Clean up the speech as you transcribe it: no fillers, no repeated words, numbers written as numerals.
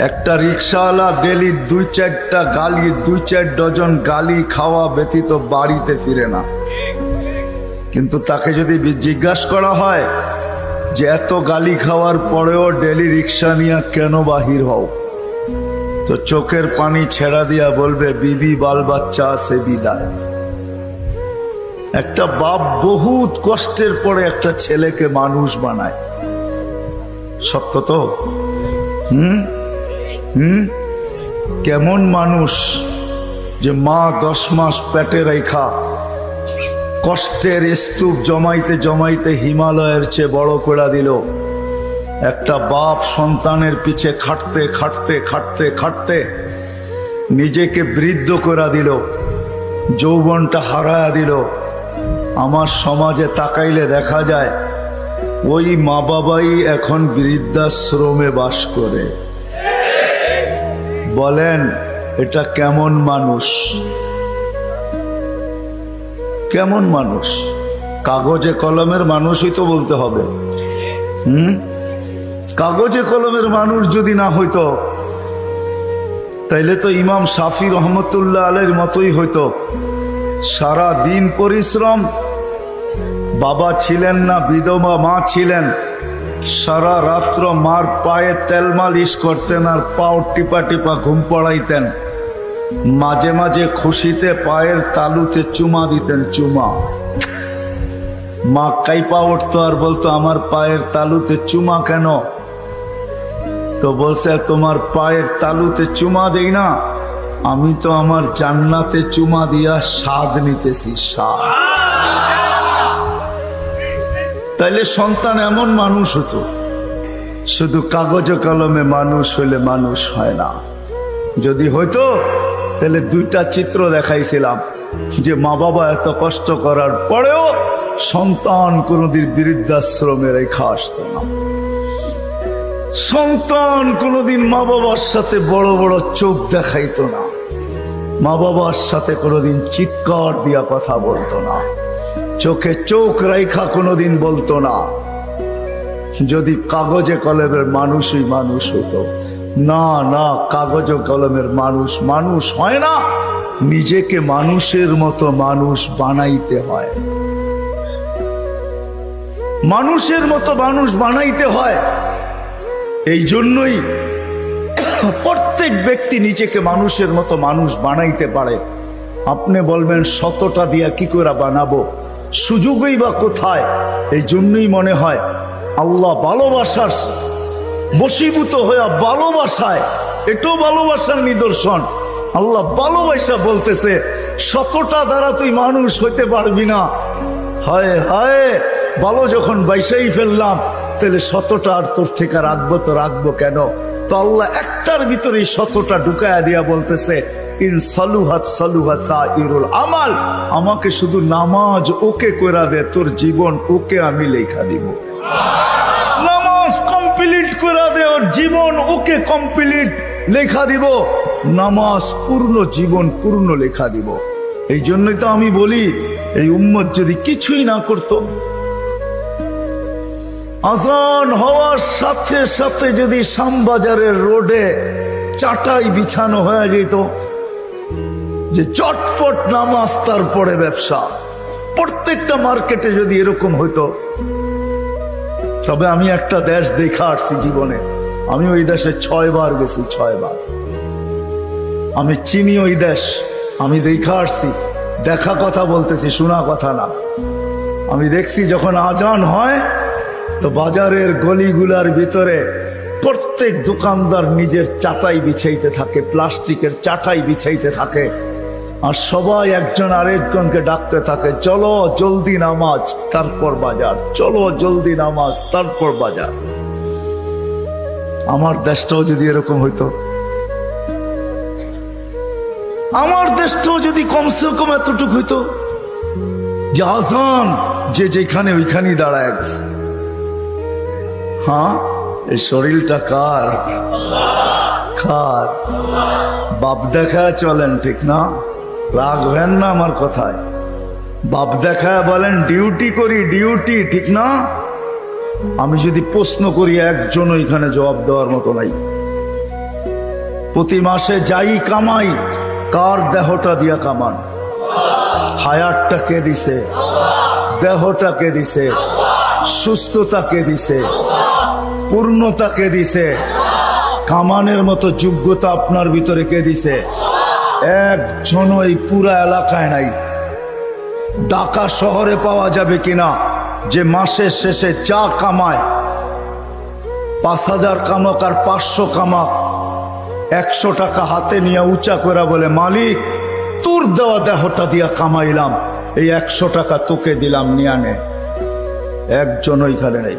একটা রিক্সাওয়ালা ডেলি 2-4টা গালি, 2-4 ডজন গালি খাওয়া ব্যতীত বাড়িতে ফিরে না। কিন্তু তাকে যদি জিজ্ঞাসা করা হয় যে এত গালি খাওয়ার পরেও ডেলি রিক্সা নিয়ে কেন বাহির হও, তো চোখের পানি ছেড়া দিয়া বলবে বিবি বাল বাচ্চা আছে বিদায়। একটা বাপ বহুত কষ্টের পরে একটা ছেলেকে মানুষ বানায়, সত্য তো? কেমন মানুষ যে মা 10 মাস পেটে রেখা কষ্টের স্তূপ জমাইতে জমাইতে হিমালয়ের চেয়ে বড় করে দিল। একটা বাপ সন্তানের পিছে খাটতে খাটতে খাটতে খাটতে নিজেকে বৃদ্ধ করে দিল, যৌবনটা হারায়া দিল। আমার সমাজে তাকাইলে দেখা যায় ওই মা বাবাই এখন বৃদ্ধাশ্রমে বাস করে। বলেন এটা কেমন মানুষ? কেমন মানুষ? কাগজে কলমের মানুষই তো বলতে হবে। কাগজে কলমের মানুষ যদি না হইতো তাইলে তো ইমাম শাফি রহমতুল্লাহ আলাইহির মতোই হইতো। সারা দিন পরিশ্রম, বাবা ছিলেন না, বিধবা মা ছিলেন, সারা রাত্র মার পায়ে তেল মালিশ করতেন আর পাও টিপা টিপা ঘুম পড়াইতেন। মাঝে মাঝে খুশিতে পায়ের তালুতে চুমা দিতেন, চুমা। মা কাইপা উঠতো আর বলতো আমার পায়ের তালুতে চুমা কেন? তো বলছে তোমার পায়ের তালুতে চুমা দেই না, আমি তো আমার জান্নাতে চুমা দিয়া স্বাদ নিতেছি, স্বাদ। তাইলে সন্তান এমন মানুষ হতো। শুধু কাগজে কলমে মানুষ হইলে মানুষ হয় না। যদি হইতো তাহলে 2টা চিত্র দেখাইছিলাম যে মা বাবা এত কষ্ট করার পরেও সন্তান কোনদিন বৃদ্ধাশ্রমে রেখা আসতো না। সন্তান কোনদিন মা বাবার সাথে বড় বড় চোখ দেখাইতো না, মা বাবার সাথে কোনোদিন চিৎকার দিয়া কথা বলতো না, চোখে চোখ রেখা কোনোদিন বলতো না। যদি কাগজে কলমের মানুষই মানুষ হতো। না না, কাগজে কলমের মানুষ মানুষ হয় না, নিজেকে মানুষের মতো মানুষ বানাইতে হয়। মানুষের মতো মানুষ বানাইতে হয়। এই জন্যই প্রত্যেক ব্যক্তি নিজেকে মানুষের মতো মানুষ বানাইতে পারে। আপনি বলবেন 100টা দিয়া কি করে বানাবো, সুযোগই বা কোথায়? এই জন্যই মনে হয় আল্লাহ ভালোবাসার বশীভূত হয়ে ভালোবাসায়, এটাও ভালোবাসার নিদর্শন। আল্লাহ ভালোবাসা বলতেছে 100টা দ্বারা তুই মানুষ হইতে পারবি না। হায় হায়, ভালো যখন বাইসাই ফেললাম তাহলে 100টা আর তোর থেকে রাখবো তো রাখবো কেন? তো আল্লাহ একটার ভিতরে 100টা ঢুকায়া দিয়া বলতেছে ইন সালুহাত সালুহা সাইরুল আমাল, আমাকে শুধু নামাজ ওকে কইরা দে, তোর জীবন ওকে আমি লেখা দিব। নামাজ কমপ্লিট কইরা দে, ওর জীবন ওকে কমপ্লিট লেখা দিব। নামাজ পূর্ণ, জীবন পূর্ণ লেখা দিব। এই জন্যই তো আমি বলি এই উম্মত যদি কিছুই না করত, আজান হওয়ার সাথে সাথে যদি শ্যামবাজারের রোডে চাটাই বিছানো হয়ে যেত যে চটপট নামাজ তারপরে ব্যবসা, প্রত্যেকটা মার্কেটে যদি এরকম হইতো। তবে আমি একটা দেশ দেখা আসছি জীবনে, আমি ওই দেশে 6 বার গেছি, 6 বার। আমি চিনি ওই দেশ, আমি দেখা আসছি। দেখা কথা বলতেছি, শোনা কথা না। আমি দেখছি যখন আজান হয় তো বাজারের গলিগুলার ভিতরে প্রত্যেক দোকানদার নিজের চাটাই বিছাইতে থাকে, প্লাস্টিকের চাটাই বিছাইতে থাকে, আর সবাই একজন আরেকজনকে ডাকতে থাকে চলো জলদি নামাজ তারপর বাজার, চলো জলদি নামাজ তারপর বাজার। আমার দেশটাও যদি এরকম হইতো, আমার দেশটাও যদি কমসে কম এতটুকু হইতো যে আজান যে যেখানে ওইখানেই দাঁড়ায় গেছে। হ্যাঁ, এই শরীরটা কার? কার? বাপ দেখা চলেন, ঠিক না? রাগ হেন না আমার কথায়। বাপ দেখায় বলেন ডিউটি করি, ডিউটি, ঠিক না? আমি যদি প্রশ্ন করি একজন এখানে জবাব দেওয়ার মতো নাই। প্রতি মাসে যাই কামাই, কার দেহটা দিয়া কামান? হায়াতটা কে দিছে? দেহটা কে দিছে? সুস্থতা কে দিছে? পূর্ণতা কে দিছে? কামানের মতো যোগ্যতা আপনার ভিতরে কে দিছে? একজন এই পুরা এলাকায় নাই। ঢাকা শহরে পাওয়া যাবে কিনা যে মাসের শেষে যা কামায়, 5,000 কামাক আর 500 কামাক, 100 টাকা হাতে নিয়ে উঁচা করে বলে, মালিক তোর দেওয়া দেহটা দিয়া কামাইলাম, এই 100 টাকা তোকে দিলাম, নিয়ে নে। একজন ওইখানে নেই।